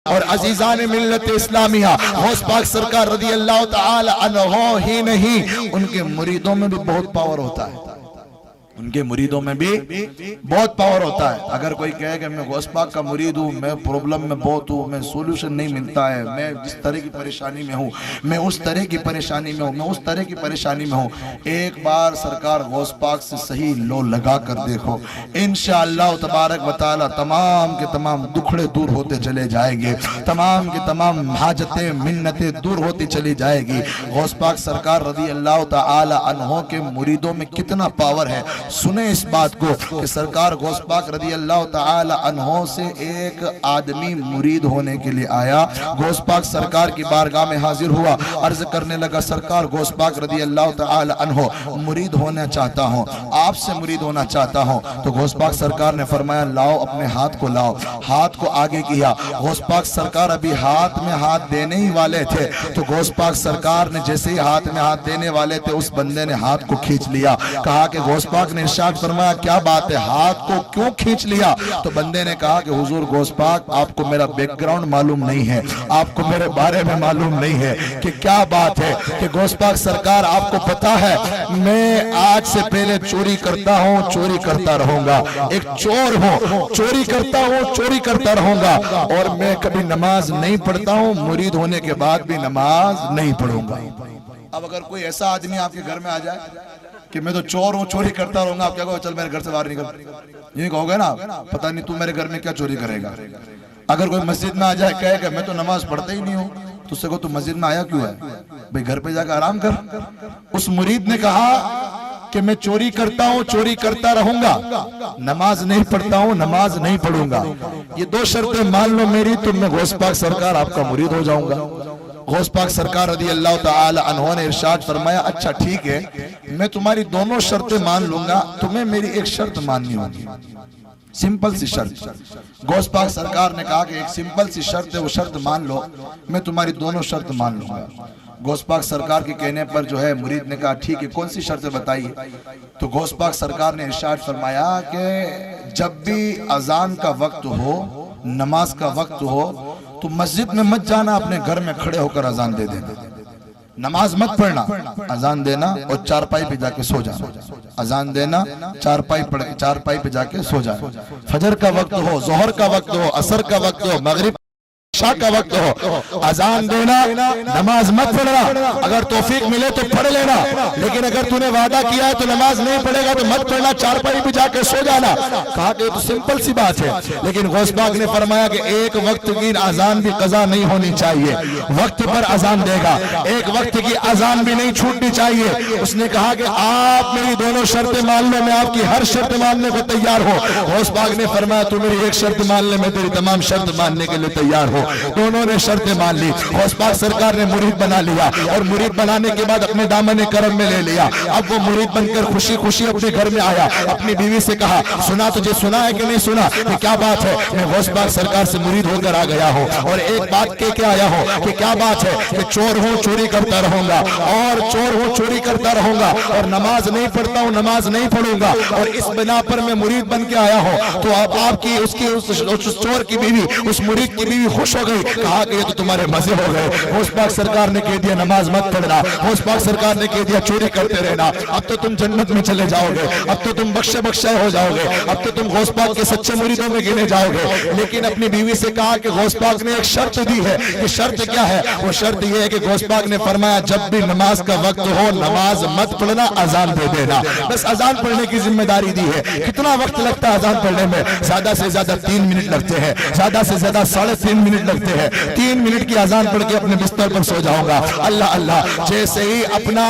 اور عزیزان ملت اسلامیہ، غوث پاک سرکار رضی اللہ تعالی عنہ ہی نہیں، ان کے مریدوں میں بھی بہت پاور ہوتا ہے، ان کے مریدوں میں بھی بہت پاور ہوتا ہے۔ اگر کوئی کہے کہ میں غوث پاک کا مرید ہوں، میں پرابلم میں بہت ہوں، میں سولوشن نہیں ملتا ہے، میں جس طرح کی پریشانی میں ہوں، میں اس طرح کی پریشانی میں ہوں، میں اس طرح کی پریشانی میں ہوں، ایک بار سرکار غوث پاک سے صحیح لو لگا کر دیکھو، انشاءاللہ تبارک و تعالی تمام کے تمام دکھڑے دور ہوتے چلے جائیں گے، تمام کے تمام حاجتیں منتیں دور ہوتی چلی جائے گی۔ غوث پاک سرکار رضی اللہ تعالی عنہ کے مریدوں میں کتنا پاور ہے، سنیں اس بات کو کہ سرکار غوث پاک رضی اللہ تعالی عنہ سے ایک آدمی مرید ہونے کے لیے آیا، غوث پاک سرکار کی بارگاہ میں حاضر ہوا، عرض کرنے لگا سرکار غوث پاک رضی اللہ تعالی عنہ مرید ہونا چاہتا ہوں، آپ سے مرید ہونا چاہتا ہوں۔ تو غوث پاک سرکار نے فرمایا لاؤ اپنے ہاتھ کو لاؤ، ہاتھ کو آگے کیا، غوث پاک سرکار ابھی ہاتھ میں ہاتھ دینے ہی والے تھے، تو غوث پاک سرکار نے جیسے ہی ہاتھ میں ہاتھ دینے والے تھے، اس بندے نے ہاتھ کو کھینچ لیا، کہا کہ غوث پاک نے ارشاد فرمایا کیا بات ہے، ہاتھ کو کیوں کھینچ لیا؟ تو بندے نے کہا کہ حضور غوث پاک آپ کو میرا بیک گراؤنڈ معلوم نہیں ہے، آپ کو میرے بارے میں معلوم نہیں ہے کہ کیا بات ہے کہ غوث پاک سرکار آپ کو پتا ہے میں آج سے پہلے چوری کرتا ہوں، چوری کرتا رہوں گا، ایک چور ہوں، چوری کرتا ہوں، چوری کرتا رہوں گا، اور میں کبھی نماز نہیں پڑھتا ہوں، مرید ہونے کے بعد بھی نماز نہیں پڑھوں گا۔ اب اگر کوئی ایسا آدمی آپ کے گھر میں آ جائے کہ میں تو چور ہوں، چوری کرتا رہوں گا، آپ کیا کہو چل میرے گھر سے باہر نکل، یہ کہو گے نا پتہ نہیں تو میرے گھر میں کیا چوری کرے گا۔ اگر کوئی مسجد میں آ جائے کہے کہ میں تو نماز پڑھتا ہی نہیں ہوں، تو اس سے کہو تو مسجد میں آیا کیوں ہے بھئی، گھر پہ جا کے آرام کر۔ اس مرید نے کہا کہ میں چوری کرتا ہوں، چوری کرتا رہوں گا، نماز نہیں پڑھتا ہوں، نماز نہیں پڑھوں گا، یہ دو شرطیں مان لو میری تو میں غوث پاک سرکار آپ کا مرید ہو جاؤں گا۔ غوث پاک سرکار رضی اللہ تعالی عنہ نے ارشاد فرمایا اچھا ٹھیک ہے، میں تمہاری دونوں شرطیں مان لوں گا، تمہیں میری ایک شرط ماننی ہوگی، سمپل سی شرط۔ غوث پاک سرکار نے کہا کہ ایک سمپل سی شرط ہے، وہ شرط مان لو، میں تمہاری دونوں شرط مان لوں گا۔ غوث پاک سرکار کے کہنے پر جو ہے مرید نے کہا ٹھیک ہے کون سی شرط بتائیے؟ تو غوث پاک سرکار نے ارشاد فرمایا کہ جب بھی اذان کا وقت ہو، نماز کا وقت ہو، تو مسجد میں مت جانا، اپنے گھر میں کھڑے ہو کر اذان دے دینا، نماز مت پڑھنا، اذان دینا اور چارپائی پہ جا کے سو جانا، اذان دینا چارپائی پہ جا کے سو جانا، فجر کا وقت ہو، ظہر کا وقت ہو، عصر کا وقت ہو، مغرب عشاء کا وقت ہو، اذان دینا، نماز مت پڑھنا، اگر توفیق ملے تو پڑھ لینا، لیکن اگر تو نے وعدہ کیا ہے تو نماز نہیں پڑھے گا تو مت پڑھنا، چارپائی پہ جا کے سو جانا۔ کہا کہ یہ تو سمپل سی بات ہے، لیکن غوث پاک نے فرمایا کہ ایک وقت کی اذان بھی قضا نہیں ہونی چاہیے، وقت پر اذان دے گا، ایک وقت کی اذان بھی نہیں چھوٹنی چاہیے۔ اس نے کہا کہ آپ میری دونوں شرطیں مان لو، میں آپ کی ہر شرط ماننے کو تیار ہوں۔ غوث پاک نے فرمایا تو میری ایک شرط مان لے، میں تیری تمام شرط ماننے کے لیے تیار ہوں۔ دونوں نے شرطیں مان لی، غوث پاک سرکار نے مرید بنا لیا، اور مرید بنانے کے بعد اپنے دامن کرم میں لے لیا۔ اب وہ مرید بن کر خوشی خوشی اپنے گھر میں آیا، اپنی بیوی سے کہا سنا تجھے سنا ہے کہ نہیں سنا کہ کیا بات ہے، میں غوث پاک سرکار سے مرید ہو کر آ گیا ہوں، اور ایک بات کہہ کے آیا ہوں کہ کیا بات ہے کہ چور ہوں چوری کرتا رہوں گا، اور چور ہوں چوری کرتا رہوں گا، اور نماز نہیں پڑھتا ہوں، نماز نہیں پڑھوں گا، اور اس بنا پر میں مرید بن کے آیا ہوں۔ تو اب آپ کی اس چور کی بیوی، اس مرید کی بیوی خوش ہو گئی، کہا کہ یہ تو تمہارے مزے ہو گئے۔ غوث پاک سرکار نے کہہ دیا نماز مت پڑھنا، غوث پاک سرکار نے کہہ دیا چوری کرتے رہنا، اب تو تم جنت میں چلے جاؤ گے، اب تو تم بخشے بخشے ہو جاؤ گے، اب تو تم غوث پاک کے سچے مریدوں میں گنے جاؤ گے۔ لیکن اپنی بیوی سے کہا کہ غوث پاک نے ایک شرط دی ہے، کہ شرط کیا ہے؟ وہ شرط یہ ہے کہ غوث پاک نے فرمایا جب بھی نماز کا وقت ہو نماز مت پڑھنا، اذان دے دینا، بس اذان پڑھنے کی ذمہ داری دی ہے۔ کتنا وقت لگتا ہے اذان پڑھنے میں؟ زیادہ سے زیادہ 3 منٹ لگتے ہیں، زیادہ سے زیادہ 3.5 منٹ لگتے ہیں۔ 3 منٹ کی اذان پڑھ کے اپنے بستر پر سو جاؤں گا۔ اللہ اللہ، جیسے ہی اپنا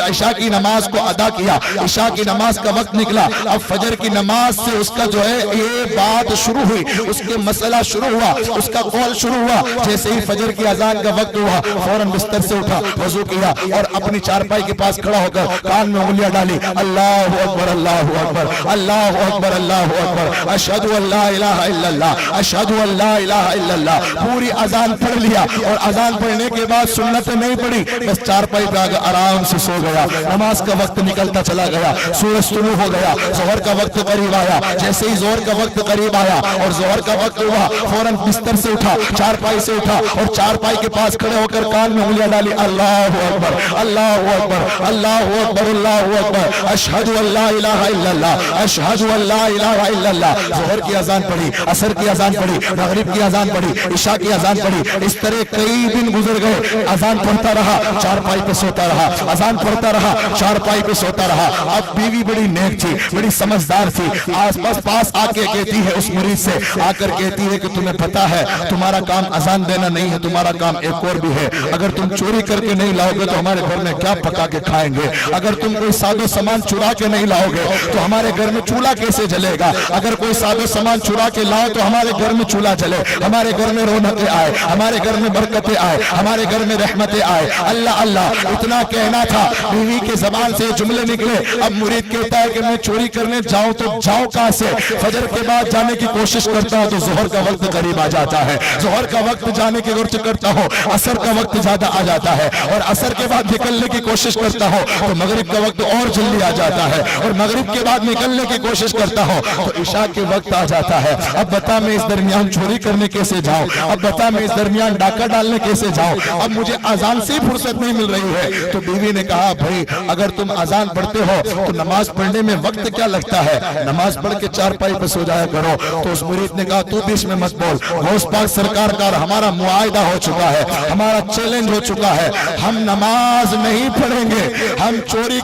عشاء کی نماز کو ادا کیا، عشاء کی نماز کا وقت نکلا، اب فجر کی نماز سے اس کا جو ہے یہ بات شروع ہوئی، اس کے مسئلہ شروع ہوا، اس کا قول شروع ہوا۔ جیسے ہی فجر کی اذان کا وقت ہوا فوراً بستر سے اٹھا، وضو کیا، اور اپنی چارپائی کے پاس کھڑا ہو کر کان میں انگلیاں ڈالی، اللہ اکبر اللہ اکبر اللہ اکبر اللہ اکبر، اشہد ان لا الہ الا اللہ اشہد ان لا الہ الا اللہ۔ पूरी अजान पढ़ लिया और अजान पढ़ने के बाद सुन्नत नहीं पढ़ी, बस चारपाई पे आकर आराम से सो गया। नमाज का वक्त निकलता चला गया, सूरज तुलू हो गया, जोहर का वक्त करीब आया। जैसे ही जोहर का वक्त करीब आया और जोहर का वक्त हुआ, फौरन बिस्तर से उठा, चारपाई से उठा और चारपाई के पास खड़े होकर कान में उंगलियां डाली, अल्लाहु अकबर, अल्लाहु अकबर, अल्लाहु अकबर, अल्लाहु अकबर, अशहदु अल्ला इलाहा इल्लल्लाह, अशहदु अल्ला इलाहा इल्लल्लाह। जोहर की अजान पढ़ी, असर की अजान पढ़ी, मगरिब की अजान पढ़ी, इशा की अजान पढ़ी। इस तरह कई दिन गुजर गए, अजान पढ़ता रहा, चारपाई पे सोता रहा, अजान पढ़ता रहा, चारपाई पे सोता रहा। अब बीवी बड़ी नेक थी, बड़ी समझदार थी, आसपास पास आके कहती है उस मुरीद से, आकर कहती है कि तुम्हें पता है तुम्हारा काम अजान देना नहीं है, तुम्हारा काम एक और भी है। अगर तुम चोरी करके नहीं लाओगे तो हमारे घर में क्या पका के खाएंगे? अगर तुम कोई सादो सामान चुरा के नहीं लाओगे तो हमारे घर में चूल्हा कैसे जलेगा? अगर कोई सादो सामान चुरा के लाओ तो हमारे घर में चूल्हा जले, हमारे घर में रौनकें आए, हमारे घर में बरकतें आए, हमारे घर में रहमतें आए। अल्लाह अल्लाह इतना कहना था, बीवी के जबान से जुमले निकले। अब मुरीद कहता है कि मैं चोरी करने जाऊं तो जाऊं कहां से? फजर के बाद जाने की कोशिश करता हूं तो जोहर का वक्त करीब आ जाता है, जोहर का वक्त जाने की कोशिश करता हूं, असर का वक्त ज्यादा आ जाता है और असर के बाद निकलने की कोशिश करता हूं तो मगरिब का वक्त और जल्दी आ जाता है और मगरिब के बाद निकलने की कोशिश करता हूं तो इशा के वक्त आ जाता है। अब बता मैं इस दरमियान चोरी करने कैसे जाऊं? अब बता मैं इस दरमियान डाका डालने कैसे जाऊं? अब मुझे अजान से फुर्सत नहीं मिल रही है। तो बीवी ने कहा, भाई अगर तुम अजान पढ़ते हो तो नमाज पढ़ने में वक्त क्या लगता है? नमाज पढ़ के चारपाई पे सो जाया करो। तो उस मुरीद ने कहा, तू बीच में मत बोल, गौस पाक सरकार का हमारा मुआहिदा हो चुका है, हमारा चैलेंज हो चुका है, हम नमाज नहीं पढ़ेंगे, हम चोरी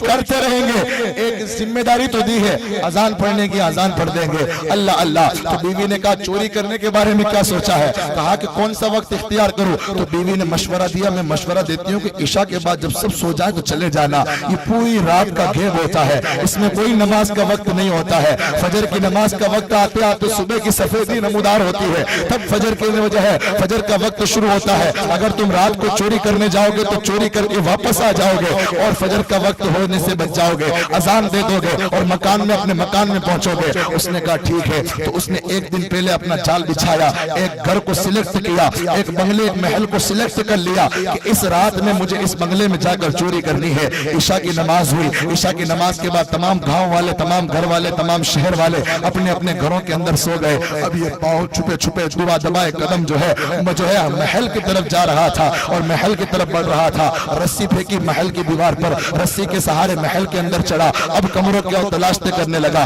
करते रहेंगे। एक जिम्मेदारी तो दी है, अजान पढ़ने की, अजान पढ़ देंगे। अल्लाह अल्लाह। तो बीवी ने कहा, चोरी करने के बारे में क्या सोचा है? कहा कि कौन सा वक्त इख्तियार करूं? तो बीवी ने मशवरा दिया, मैं मशवरा देती हूँ कि इशा के बाद जब सब सो जाए तो चले जाना। ये पूरी रात का घेब होता है, इसमें कोई नमाज का वक्त नहीं होता है। फजर की नमाज का वक्त आते आते सुबह की सफेदी नमूदार होती है, तब फजर की वजह है, फजर का वक्त शुरू होता है। अगर तुम रात को चोरी करने जाओगे तो चोरी करके वापस आ जाओगे और फजर का वक्त होने से बच जाओगे, अजान दे दोगे और मकान में अपने मकान में पहुंचोगे। उसने कहा ठीक है। तो उसने एक दिन पहले अपना जाल बिछाया, एक घर को सिलेक्ट किया, एक बंगले, एक महल को सिलेक्ट कर लिया कि इस रात में मुझे इस बंगले में जाकर चोरी करनी है। इशा की नमाज हुई, इशा की नमाज के बाद तमाम गांव वाले, तमाम घर वाले, तमाम शहर वाले अपने अपने घरों के अंदर सो गए। अब ये पाँव छुपे छुपे दुआ दबाए कदम जो है महल की तरफ जा रहा था और महल की तरफ बढ़ रहा था। रस्सी फेंकी महल की दीवार पर, रस्सी के सहारे महल के अंदर चढ़ा। अब कमरों की तलाशते करने लगा,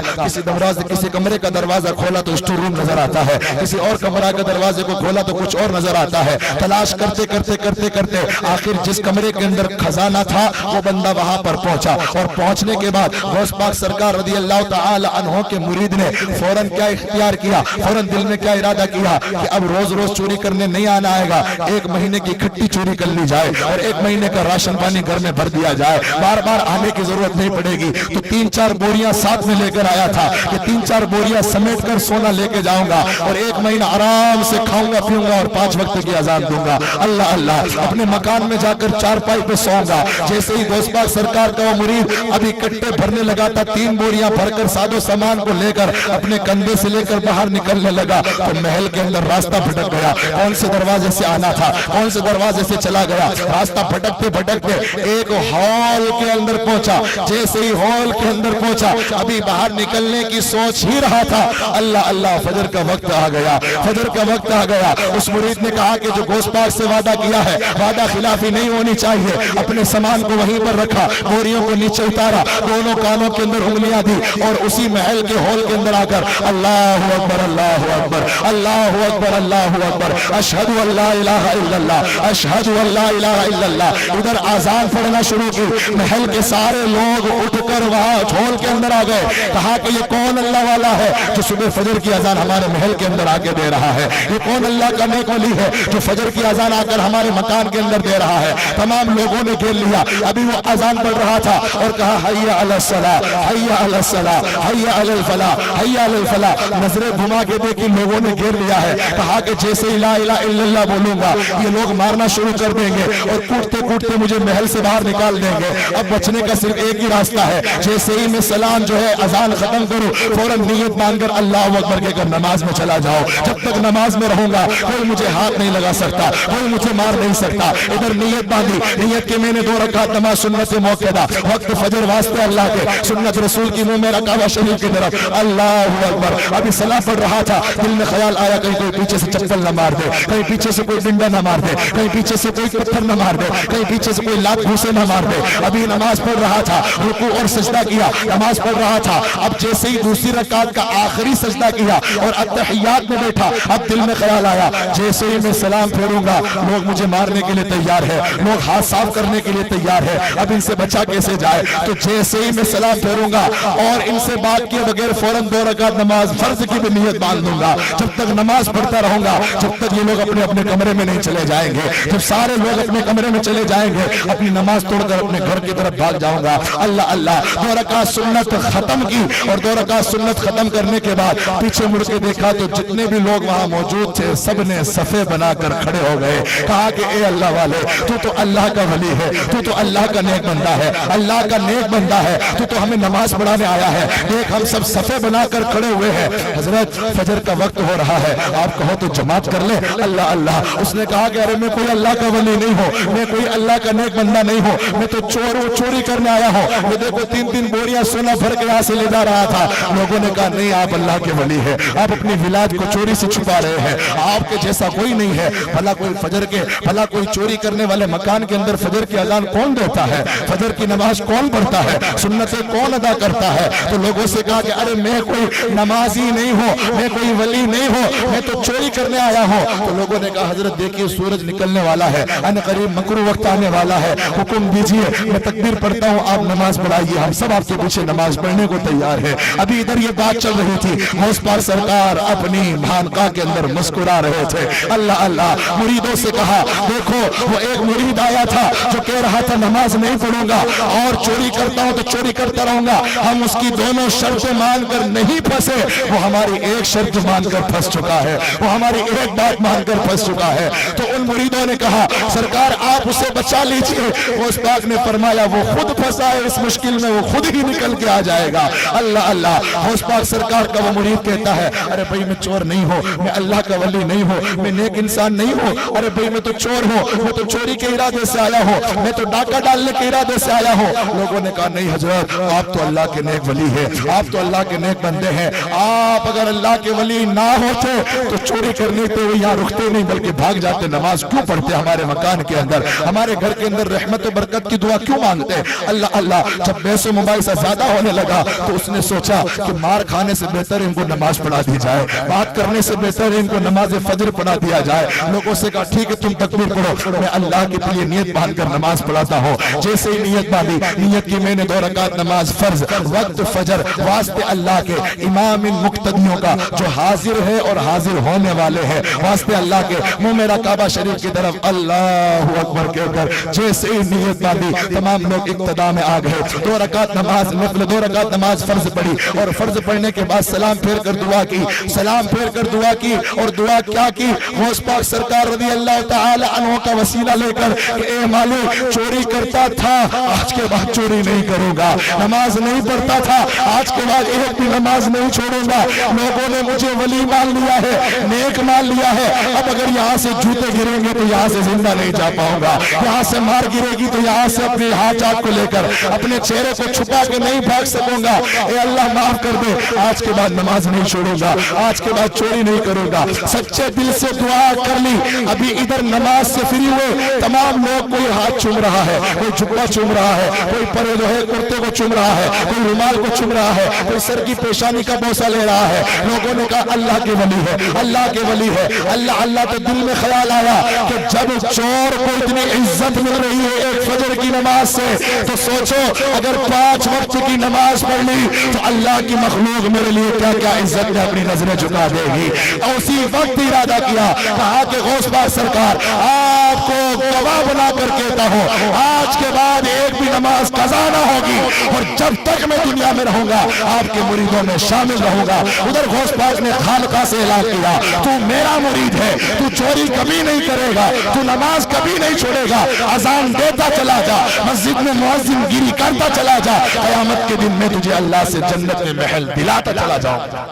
किसी कमरे का दरवाजा खोला तो स्टोर रूम नजर आता है, किसी और कमरा के दरवाजे को खोला तो कुछ और नजर आता है। तलाश करते करते करते करते आखिर जिस कमरे के अंदर खजाना था वो बंदा वहां पर पहुंचा और पहुंचने के बाद गौस पाक सरकार रज़ी अल्लाह तआला अन्हो के मुरीद ने फौरन क्या इख्तियार किया, फौरन दिल में क्या इरादा किया कि अब रोज रोज चोरी करने नहीं आना आएगा, एक महीने की इकट्ठी चोरी कर ली जाए और एक महीने का राशन पानी घर में भर दिया जाए, बार बार आने की जरूरत नहीं पड़ेगी। तो 3-4 बोरियां साथ में लेकर आया था कि 3-4 बोरियां समेट कर सोना लेके जाऊंगा और एक महीना आराम से खाऊंगा पीऊंगा और 5 वक्त की अजान दूंगा। अल्लाह अल्लाह। अपने मकान में जाकर चारपाई पे सोऊंगा। जैसे ही गौस पाक सरकार का वो मुरीद अभी कट्टे भरने लगा था, 3 बोरियां भरकर सादो सामान को लेकर अपने कंधे से लेकर बाहर निकलने लगा तो महल के अंदर रास्ता भटक गया। कौन से दरवाजे से आना था, कौन से दरवाजे से चला गया, रास्ता भटकते भटकते एक हॉल के अंदर पहुंचा। जैसे ही हॉल के अंदर पहुंचा अभी बाहर निकलने की सोच ही रहा था, अल्लाह अल्लाह, फजर का वक्त आ गया, फजर का वक्त आ गया। उस मुरीद ने कहा कि जो गौस पाक से वादा किया है, वादा खिलाफी नहीं होनी चाहिए। अपने सामान को वहीं पर रखा, बोरियों को नीचे उतारा, दोनों कानों के अंदर उंगलियां दी और उसी महल के हॉल के अंदर आकर अल्लाहु अकबर, अल्लाहु अकबर, अल्लाहु अकबर, अल्लाहु अकबर, अशहदु अल्ला इलाहा इल्लल्लाह, अशहदु अल्ला इलाहा इल्लल्लाह। उधर आजान पढ़ना शुरू की। महल के सारे लोग उठकर वहां हॉल के अंदर आ गए। कहा कि ये कौन अल्लाह वाला है जो सुबह फजर की अजान हमारे महल के अंदर आके दे रहा है? ये कौन अल्लाह का नेक वली है जो फजर की अजान आकर हमारे मकान के अंदर दे रहा है? तमाम लोगों ने घेर लिया। अभी वो अजान पढ़ रहा था और कहा हय्या अलस सलाह, हय्या अलस सलाह, हय्या अलल फलाह, हय्या अलल फलाह। नजरें घुमा के देखी, लोगों ने घेर लिया है। कहा कि जैसे ही ला इलाहा इल्लल्लाह बोलूंगा ये लोग मारना शुरू कर देंगे और कूटते कूटते मुझे महल से बाहर निकाल देंगे। अब बचने का सिर्फ एक ही रास्ता है, जैसे ही मैं सलाम जो है अजान खत्म करूं फौरन नीयत मानकर अल्लाह अकबर के कर नमाज में चला जाओ। जब तक नमाज में रहूंगा कोई मुझे हाथ नहीं लगा सकता, कोई मुझे मार नहीं सकता। इधर नीयत बांधी, नीयत के मैंने 2 रकात नमाज सुन्नत से मौक़दा, वक्त फजर वास्ते अल्लाह के, सुन्नत रसूल की मुंह में काबा शरीफ की तरफ, अल्लाह अकबर। अभी सलाम पढ़ रहा था, दिल में ख्याल आया कहीं कोई पीछे से चप्पल न मार दे, कहीं पीछे से कोई डंडा न मार दे, कहीं पीछे से कोई पत्थर न मार दे, कहीं पीछे से कोई लात घूसे न मार दे। अभी नमाज पढ़ रहा था, रुकू और सजदा किया, नमाज पढ़ रहा था। अब जैसे ही दूसरी रकात का आखिरी सजदा किया और अत्तहियात में बैठा, अब दिल में ख्याल आया जैसे ही मैं सलाम फेरूंगा लोग मुझे मारने के लिए तैयार है, लोग हाथ साफ करने के लिए तैयार है, अब इनसे बचा कैसे जाए। तो जैसे ही मैं सलाम फेरूंगा और इनसे बात किए बगैर फौरन 2 रकात नमाज फर्ज की भी नियत बांध दूंगा। जब तक नमाज पढ़ता रहूंगा जब तक ये लोग अपने अपने कमरे में नहीं चले जाएंगे। जब सारे लोग अपने कमरे में चले जाएंगे अपनी नमाज तोड़कर अपने घर की तरफ भाग जाऊंगा। अल्लाह अल्लाह। 2 रकात सुन्नत खत्म की और 2 रकात सुन्नत खत्म करने के बाद पीछे मुड़ के देखा तो जितने भी लोग वहां मौजूद थे सब ने सफे बनाकर खड़े हो गए। कहा कि ए अल्लाह वाले, तू तो अल्लाह का वली है, तू तो अल्लाह का नेक बंदा है, अल्लाह का नेक बंदा है, तू तो हमें नमाज पढ़ाने आया है। देख हम सब सफे बनाकर खड़े हुए हैं। हजरत फजर का वक्त हो रहा है, आप कहो तो जमात कर ले। अल्लाह अल्लाह। उसने कहा कि अरे मैं कोई अल्लाह का वली नहीं हूँ, मैं कोई अल्लाह का नेक बंदा नहीं हूँ, मैं तो चोरी करने आया हूँ। मैं देखो 3-3 बोरियां सोना भर के यहाँ से ले जा रहा था। लोगों ने कहा नहीं आप अल्लाह के वली है, आप अपनी विलायत को चोरी से छुपा रहे हैं, आपके जैसा कोई नहीं है। भला कोई फजर के, भला कोई चोरी करने वाले मकान के अंदर फजर की अजान कौन देता है, फजर की नमाज कौन पढ़ता है, सुन्नतें कौन अदा करता है। तो लोगों से कहा कि अरे मैं कोई नमाजी नहीं हूँ, मैं कोई वली नहीं हूँ, मैं तो चोरी करने आया हूँ। तो लोगों ने कहा हजरत देखिए सूरज निकलने वाला है, अन करीब मकरू वक्त आने वाला है, हुक्म दीजिए, मैं तकबीर पढ़ता हूँ, आप नमाज पढ़ाइए, हम सब आपके पीछे नमाज पढ़ने को तैयार है। अभी इधर ये बात चल रही थी, गौस पाक सरकार अपनी खानकाह के अंदर मुस्कुरा रहे थे। अल्लाह अल्लाह। मुरीदों से कहा देखो वो एक मुरीद आया था जो कह रहा था नमाज नहीं पढ़ूंगा और चोरी करता हूं तो चोरी करता रहूंगा। हम उसकी दोनों शर्तें मानकर नहीं फंसे, वो हमारी एक शर्त मानकर फंस चुका है, वो हमारी एक बात मानकर फंस चुका है। तो उन मुरीदों ने कहा सरकार आप उसे बचा लीजिए। गौस पाक ने फरमाया वो खुद फंसा है इस मुश्किल में, वो खुद ही निकल के आ जाएगा। अल्लाह अल्लाह। गौस पाक सरकार का वो मुरीद कहता है अरे भाई मैं चोर नहीं हूँ, मैं अल्लाह का वली नहीं हूँ, मैं नेक इंसान नहीं हूँ। अरे भाई मैं तो चोर हूँ, मैं तो चोरी के इरादे से आया हूँ, मैं तो डाका डालने के इरादे से आया हूँ। लोगों ने कहा नहीं हजरत आप तो अल्लाह के नेक वली है, आप तो अल्लाह के नेक बंदे हैं, आप अगर अल्लाह के वली ना होते तो चोरी करने पे वो यहाँ रुकते नहीं बल्कि भाग जाते, नमाज क्यों पढ़ते हमारे मकान के अंदर, हमारे घर के अंदर रहमत बरकत की दुआ क्यों मांगते। अल्लाह अल्लाह। जब पैसे मुबाइसा ज्यादा होने लगा तो उसने सोचा कि मार खाने से बेहतर इनको नमाज पढ़ा दी जाए, बात करने से बेहतर इनको नमाज फजर पढ़ा दिया जाए। लोगों से कहा ठीक है तुम तकबीर पढ़ो, मैं अल्लाह के लिए नियत बांधकर नमाज पढ़ाता हूँ। जैसे ही नियत बांधी, नियत की मैंने 2 रकात नमाज फर्ज वक्त फजर वास्ते अल्लाह के इमाम मुक्तदियों का जो हाजिर है और हाजिर होने वाले हैं वास्ते अल्लाह के मुंह मेरा काबा शरीफ की तरफ अल्लाह अकबर कहकर जैसे ही नियत बांधी तमाम लोग इक्तदा में आ गए। 2 रकात नमाज नफल 2 रकात नमाज फर्ज पढ़ी और फर्ज पढ़ने के बाद सलाम फेर कर दुआ की, सलाम फेर कर दुआ की और दुआ क्या की। गौस पाक सरकार रज़ी अल्लाह तआला अन्हु का वसीला लेकर कि ए मालिक चोरी करता था आज के बाद चोरी नहीं करूंगा, नमाज नहीं पढ़ता था आज के बाद एक भी नमाज नहीं छोड़ूंगा। लोगों ने मुझे वली मान लिया है, नेक मान लिया है, अब अगर यहाँ से जूते गिरेंगे तो यहाँ से जिंदा नहीं जा पाऊंगा, यहाँ से मार गिरेगी तो यहाँ से अपने हाथ चाक को लेकर अपने चेहरे को छुपा के नहीं भाग सकूंगा। ए अल्लाह माफ कर दे, आज के बाद नमाज नहीं छोड़ूंगा, आज के बाद चोरी नहीं करूंगा। सच्चे दिल से दुआ कर ली। अभी इधर नमाज से फ्री हुए तमाम लोग, कोई हाथ चूम रहा है, कोई जुब्बा चूम रहा है, कोई पर जो है कुर्ते को चूम रहा है, कोई रुमाल को चूम रहा है, कोई सर की पेशानी का बोसा ले रहा है। लोगों ने कहा अल्लाह के वली है, अल्लाह के वली है। अल्लाह अल्लाह। तो दिल में ख्याल आया कि जब चोर को इतनी इज्जत मिल रही है एक फजर की नमाज से, तो सोचो अगर 5 वक्त की नमाज पढ़ ली तो अल्लाह की मखलूक मेरे लिए क्या क्या इज्जत में अपनी नजरें झुका देगी। और उसी वक्त इरादा किया, कहा कि गौस पाक सरकार आपको गवाह बना कर कहता हूँ आज के बाद एक भी नमाज कज़ा ना होगी और जब तक मैं दुनिया में रहूंगा आपके मुरीदों में शामिल रहूंगा। उधर गौस पाक ने खानका से ऐलान किया तू मेरा मुरीद है, तू चोरी कभी नहीं करेगा, तू नमाज कभी नहीं छोड़ेगा, अजान देता चला जा, मस्जिद में मुअज्जिन गिरी करता चला آ جا، قیامت کے دن میں تجھے اللہ سے جنت میں محل دلاتا چلا جاؤں گا۔